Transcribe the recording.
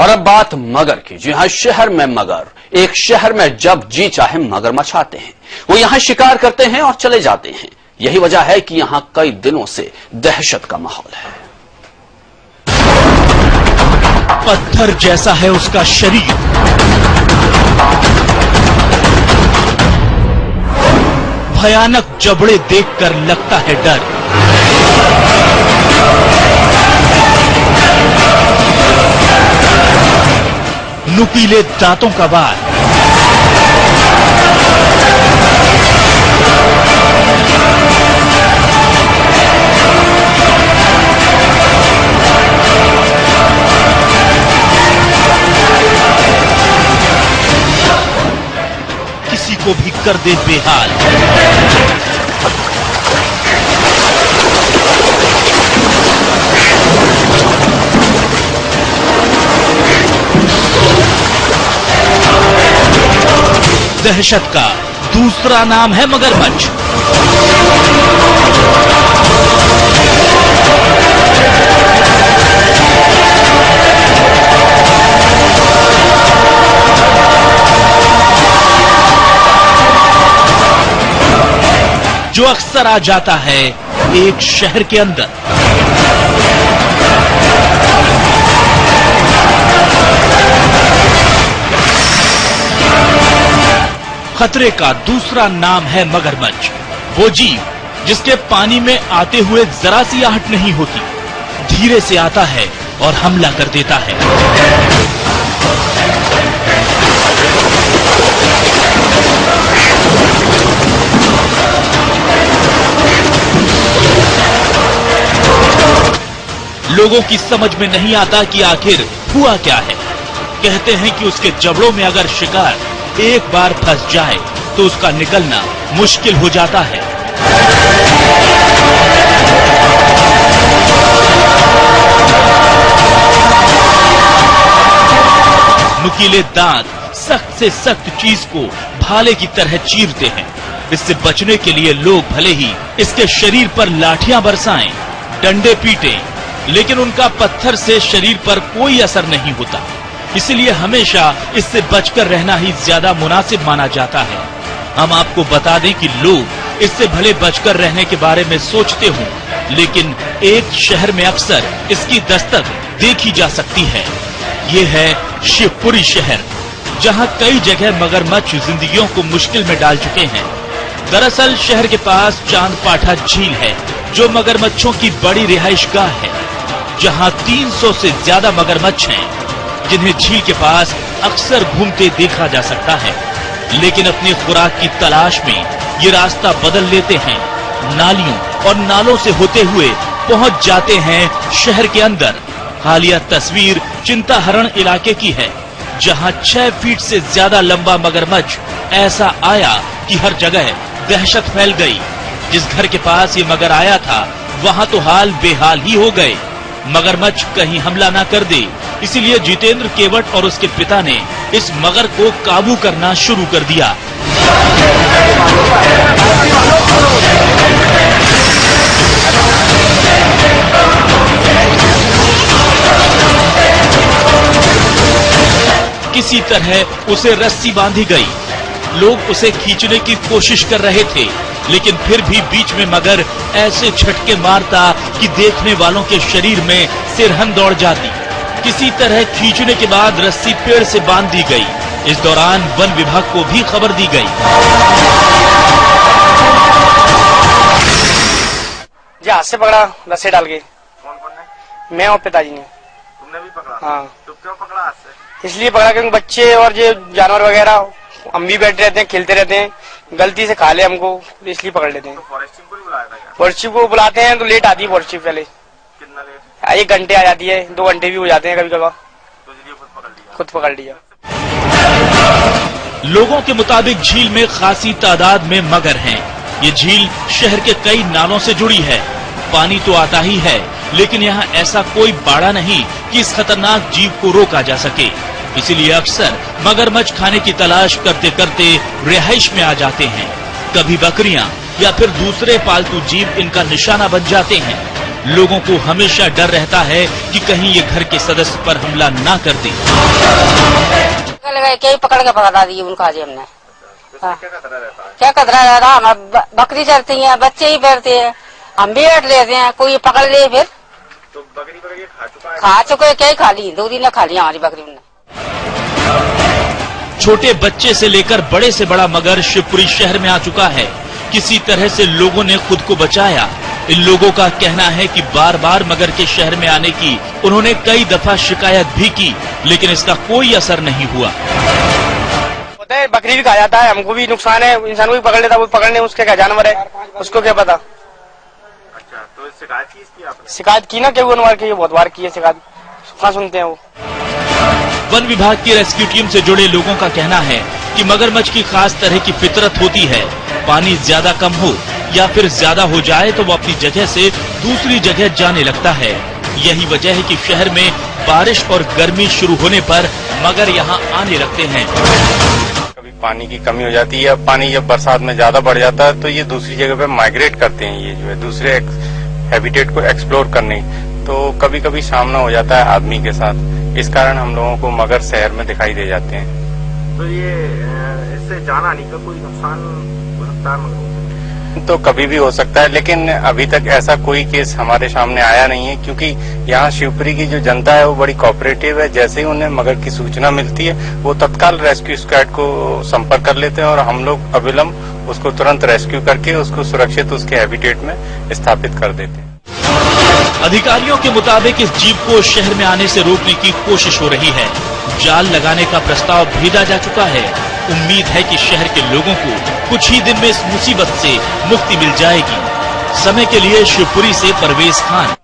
और अब बात मगर की। जी हां, शहर में मगर, एक शहर में जब जी चाहे मगरमच्छ आते हैं, वो यहां शिकार करते हैं और चले जाते हैं। यही वजह है कि यहां कई दिनों से दहशत का माहौल है। पत्थर जैसा है उसका शरीर, भयानक जबड़े देखकर लगता है डर। नुकीले दांतों का वार, किसी को भी कर दे बेहाल। दहशत का दूसरा नाम है मगरमच्छ। जो अक्सर आ जाता है एक शहर के अंदर। खतरे का दूसरा नाम है मगरमच्छ, वो जीव जिसके पानी में आते हुए जरा सी आहट नहीं होती, धीरे से आता है और हमला कर देता है। लोगों की समझ में नहीं आता कि आखिर हुआ क्या है। कहते हैं कि उसके जबड़ों में अगर शिकार एक बार फंस जाए तो उसका निकलना मुश्किल हो जाता है। नुकीले दांत सख्त से सख्त चीज को भाले की तरह चीरते हैं। इससे बचने के लिए लोग भले ही इसके शरीर पर लाठियां बरसाएं, डंडे पीटें, लेकिन उनका पत्थर से शरीर पर कोई असर नहीं होता। इसलिए हमेशा इससे बचकर रहना ही ज्यादा मुनासिब माना जाता है। हम आपको बता दें कि लोग इससे भले बचकर रहने के बारे में सोचते हों, लेकिन एक शहर में अक्सर इसकी दस्तक देखी जा सकती है। ये है शिवपुरी शहर, जहां कई जगह मगरमच्छ जिंदगियों को मुश्किल में डाल चुके हैं। दरअसल शहर के पास चांदपाठा झील है, जो मगरमच्छों की बड़ी रिहाइशगाह है, जहां 300 से ज्यादा मगरमच्छ हैं, जिन्हें झील के पास अक्सर घूमते देखा जा सकता है। लेकिन अपनी खुराक की तलाश में ये रास्ता बदल लेते हैं, नालियों और नालों से होते हुए पहुंच जाते हैं शहर के अंदर। हालिया तस्वीर चिंताहरण इलाके की है, जहां 6 फीट से ज्यादा लंबा मगरमच्छ ऐसा आया कि हर जगह दहशत फैल गई। जिस घर के पास ये मगर आया था, वहां तो हाल बेहाल ही हो गए। मगरमच्छ कहीं हमला ना कर दे, इसीलिए जितेंद्र केवट और उसके पिता ने इस मगर को काबू करना शुरू कर दिया। किसी तरह उसे रस्सी बांधी गई। लोग उसे खींचने की कोशिश कर रहे थे, लेकिन फिर भी बीच में मगर ऐसे झटके मारता कि देखने वालों के शरीर में सिरहन दौड़ जाती। किसी तरह खींचने के बाद रस्सी पेड़ से बांध दी गई। इस दौरान वन विभाग को भी खबर दी गई। जी हाथ से पकड़ा, रस्सी डाल के। कौन कौन ने? मैं और पिताजी ने। तुमने भी पकड़ा? हाँ। तो क्यों पकड़ा हाथ से? इसलिए पकड़ा क्योंकि बच्चे और जो जानवर वगैरह हम भी बैठे रहते हैं, खेलते रहते हैं, गलती से खा ले हमको, इसलिए पकड़ लेते हैं। तो फॉरेस्ट टीम को भी बुलाया था क्या? फॉरेस्ट चीफ को बुलाते हैं तो लेट आती है फॉरेस्ट चीफ पहले। कितना लेट? 1 घंटे आ जाती है, 2 घंटे भी हो जाते हैं कभी कभार। तो इसलिए खुद पकड़ लिया। लोगों के मुताबिक झील में खासी तादाद में मगर हैं। ये झील शहर के कई नालों से जुड़ी है। पानी तो आता ही है, लेकिन यहाँ ऐसा कोई बाड़ा नहीं कि इस खतरनाक जीव को रोका जा सके। इसीलिए अक्सर मगरमच्छ खाने की तलाश करते करते रिहाइश में आ जाते हैं। कभी बकरियां या फिर दूसरे पालतू जीव इनका निशाना बन जाते हैं। लोगों को हमेशा डर रहता है कि कहीं ये घर के सदस्य पर हमला ना कर दे। कई पकड़ के भगा दिए उनका आज हमने। क्या खतरा रहता है? क्या खतरा रहता है? हम बकरी चलती है, बच्चे ही बैठते हैं, हम भी बैठ लेते हैं, कोई पकड़ ले फिर। तो बकरी वगैरह खा चुका है? खा चुके, क्या ही खा ली, 2 दिन खा लिया हमारी बकरी ने। छोटे बच्चे से लेकर बड़े से बड़ा मगर शिवपुरी शहर में आ चुका है। किसी तरह से लोगों ने खुद को बचाया। इन लोगों का कहना है कि बार बार मगर के शहर में आने की उन्होंने कई दफा शिकायत भी की, लेकिन इसका कोई असर नहीं हुआ। होता है, बकरी भी खा जाता है, हमको भी नुकसान है, इंसान को भी पकड़ लेता है, वो पकड़ने उसके क्या जानवर है, उसको क्या पता। अच्छा, तो शिकायत की इसकी आपने? शिकायत की ना, क्यों अनवार की, बहुत बार की है शिकायत, कहाँ सुनते हैं वो। वन विभाग की रेस्क्यू टीम से जुड़े लोगों का कहना है कि मगरमच्छ की खास तरह की फितरत होती है। पानी ज्यादा कम हो या फिर ज्यादा हो जाए तो वो अपनी जगह से दूसरी जगह जाने लगता है। यही वजह है कि शहर में बारिश और गर्मी शुरू होने पर मगर यहाँ आने लगते हैं। कभी पानी की कमी हो जाती है, पानी जब बरसात में ज्यादा बढ़ जाता है तो ये दूसरी जगह पे माइग्रेट करते हैं, ये जो है दूसरे हैबिटेट को एक्सप्लोर करने। तो कभी कभी सामना हो जाता है आदमी के साथ, इस कारण हम लोगों को मगर शहर में दिखाई दे जाते हैं। तो ये इससे जान आने का कोई नुकसान हो सकता है मगरों से? तो कभी भी हो सकता है, लेकिन अभी तक ऐसा कोई केस हमारे सामने आया नहीं है, क्योंकि यहाँ शिवपुरी की जो जनता है वो बड़ी कोऑपरेटिव है। जैसे ही उन्हें मगर की सूचना मिलती है वो तत्काल रेस्क्यू स्क्वाड को संपर्क कर लेते हैं और हम लोग अविलंब उसको तुरंत रेस्क्यू करके उसको सुरक्षित उसके हैबिटेट में स्थापित कर देते हैं। अधिकारियों के मुताबिक इस जीव को शहर में आने से रोकने की कोशिश हो रही है। जाल लगाने का प्रस्ताव भेजा जा चुका है। उम्मीद है कि शहर के लोगों को कुछ ही दिन में इस मुसीबत से मुक्ति मिल जाएगी। समय के लिए शिवपुरी से परवेज खान।